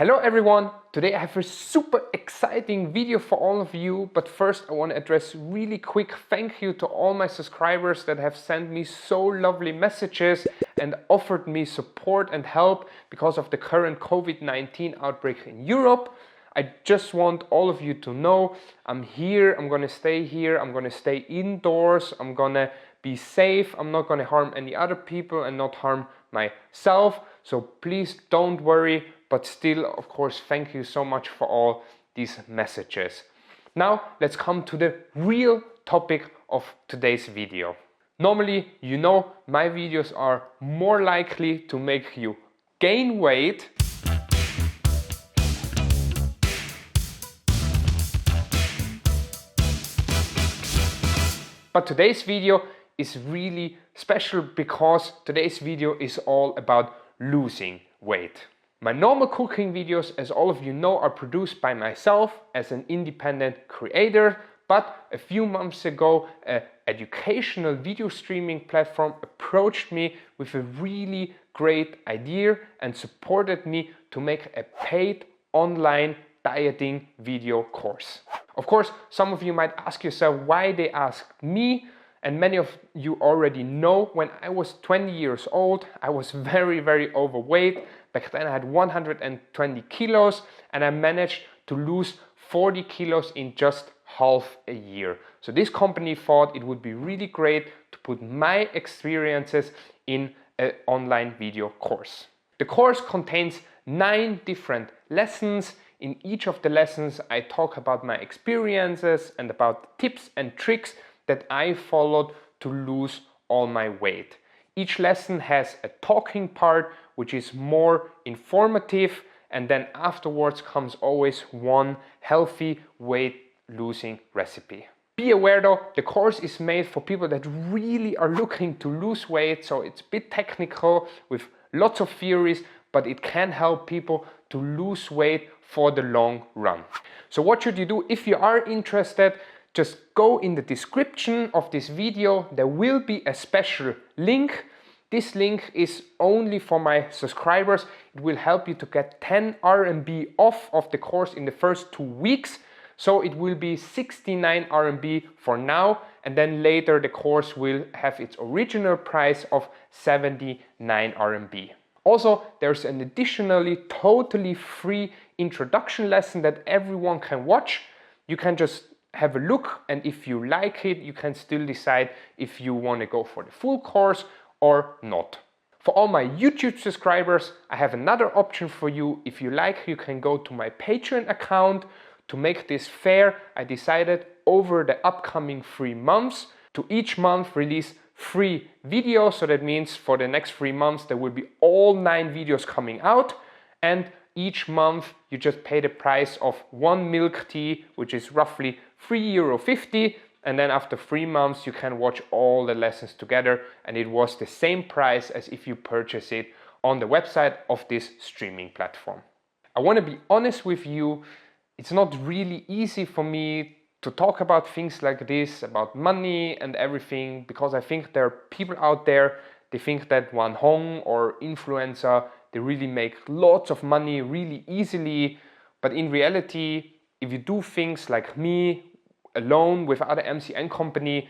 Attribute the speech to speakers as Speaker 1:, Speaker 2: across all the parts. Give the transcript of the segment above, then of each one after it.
Speaker 1: Hello everyone! Today I have a super exciting video for all of you, but first I want to address really quick thank you to all my subscribers that have sent me so lovely messages and offered me support and help because of the current COVID-19 outbreak in Europe. I just want all of you to know I'm here, I'm gonna stay here, I'm gonna stay indoors, I'm gonna be safe, I'm not gonna harm any other people and not harm myself. So please don't worry, but still, of course, thank you so much for all these messages. Now let's come to the real topic of today's video. Normally, you know, my videos are more likely to make you gain weight but today's video is really special because today's video is all about losing weight. My normal cooking videos, as all of you know, are produced by myself as an independent creator, but a few months ago, an educational video streaming platform approached me with a really great idea and supported me to make a paid online dieting video course. Of course, some of you might ask yourself why they asked me, and many of you already know when I was 20 years old, I was very overweight. Back then I had 120 kilos and I managed to lose 40 kilos in just half a year. So this company thought it would be really great to put my experiences in an online video course. The course contains 9 different lessons. In each of the lessons I talk about my experiences and about tips and tricks that I followed to lose all my weight. Each lesson has a talking part which is more informative, and then afterwards comes always one healthy weight losing recipe. Be aware though, the course is made for people that really are looking to lose weight, so it's a bit technical with lots of theories, but it can help people to lose weight for the long run. So what should you do if you are interested? Just go in the description of this video, there will be a special link. This link is only for my subscribers. It will help you to get 10 RMB off of the course in the first 2 weeks. So it will be 69 RMB for now, and then later the course will have its original price of 79 RMB. Also, there's an additionally totally free introduction lesson that everyone can watch. You can just have a look, and if you like it, you can still decide if you want to go for the full course or not. For all my YouTube subscribers, I have another option for you. If you like, you can go to my Patreon account. To make this fair, I decided over the upcoming 3 months to each month release 3 videos. So that means for the next 3 months there will be all 9 videos coming out, and each month you just pay the price of 1 milk tea, which is roughly €3.50, and then after 3 months you can watch all the lessons together, and it was the same price as if you purchase it on the website of this streaming platform. I want to be honest with you, it's not really easy for me to talk about things like this, about money and everything, because I think there are people out there, they think that Wanhong or influencer, they really make lots of money really easily, but in reality, if you do things like me, alone with other MCN company,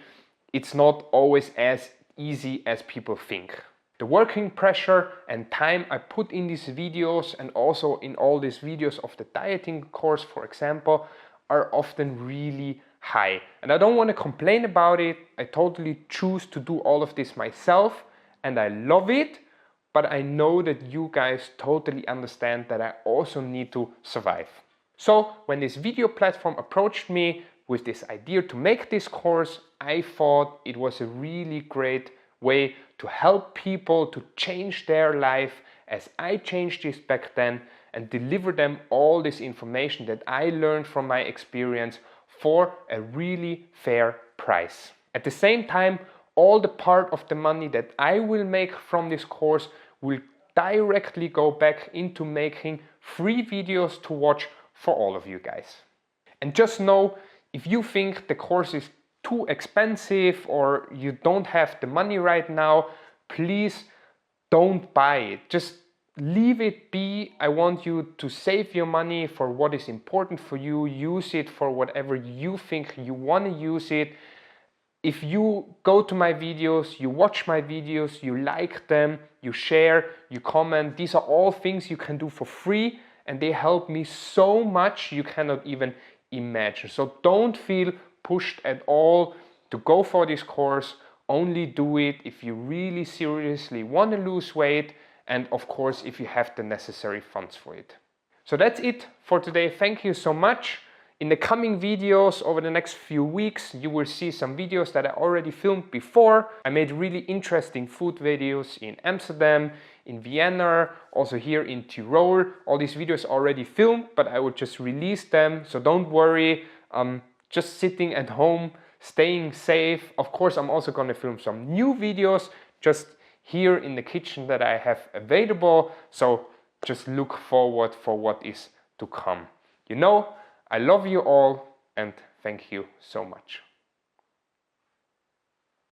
Speaker 1: it's not always as easy as people think. The working pressure and time I put in these videos, and also in all these videos of the dieting course, for example, are often really high. And I don't want to complain about it. I totally choose to do all of this myself, and I love it. But I know that you guys totally understand that I also need to survive. So when this video platform approached me with this idea to make this course, I thought it was a really great way to help people to change their life as I changed this back then, and deliver them all this information that I learned from my experience for a really fair price. At the same time, all the part of the money that I will make from this course will directly go back into making free videos to watch for all of you guys. And just know, if you think the course is too expensive or you don't have the money right now, please don't buy it. Just leave it be. I want you to save your money for what is important for you. Use it for whatever you think you want to use it. If you go to my videos, you watch my videos, you like them, you share, you comment, these are all things you can do for free, and they help me so much you cannot even imagine. So don't feel pushed at all to go for this course. Only do it if you really seriously want to lose weight, and of course if you have the necessary funds for it. So that's it for today. Thank you so much. In the coming videos over the next few weeks, you will see some videos that I already filmed before. I made really interesting food videos in Amsterdam, in Vienna, also here in Tyrol. All these videos are already filmed, but I will just release them. So don't worry, just sitting at home, staying safe. Of course, I'm also gonna film some new videos just here in the kitchen that I have available. So just look forward for what is to come. You know, I love you all and thank you so much.